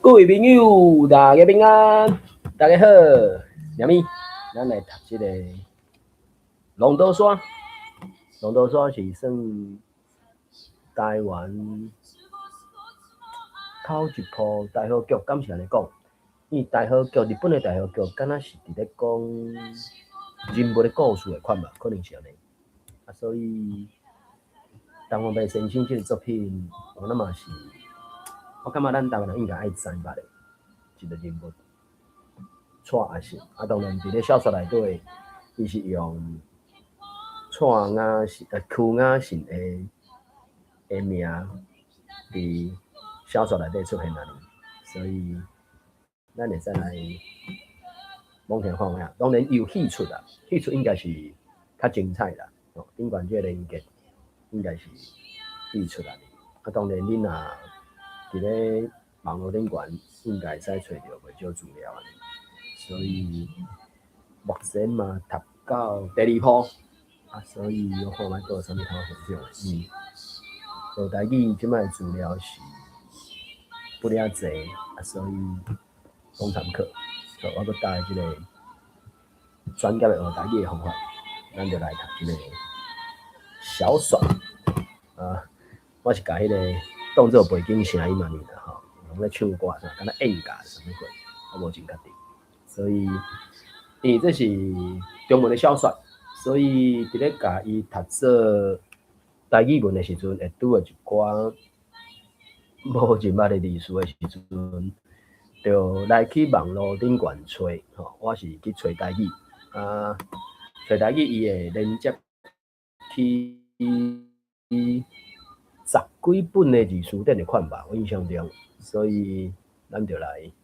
各位朋友，大家平安，大家好。什么？咱来读这个龙刀山。龙刀山是算台湾头一部大河剧，敢是安尼讲？因为大河剧，日本的大河剧，敢若是伫咧讲人物的故事的款吧，可能是安尼。所以东方白先生这个作品，我那嘛是，我感觉咱台湾人应该爱知捌的一个人物。蔡阿信，当然伫咧小说内底，伊是用蔡雅信、曲雅信的名伫小说内底出现安尼，所以咱会使来往前看下。当然有戏出啦，戏出应该是较精彩啦。顶悬这个连结应该是戏出来的。当然恁若伫咧网络顶悬，应该会使找到袂少资料安尼。所以目前嘛读到第二部，所以我看卖有啥物通分享。学台语即摆资料是不了济，所以讲参考。所以我佮带即个专业的学台语的方法，咱就来读即个小爽。我是甲迄个当做背景声音嘛念的吼，拢咧唱歌啥，敢若演歌啥物鬼，我无真确定。所以，因为这是中文的小说，所以伫咧甲伊读做台语文的时阵，会拄到一寡无认捌的字词的时阵，就来去网络顶悬找。我是去找台语，找台语伊会连接去10几本的字词典的款吧，我印象中，所以咱就来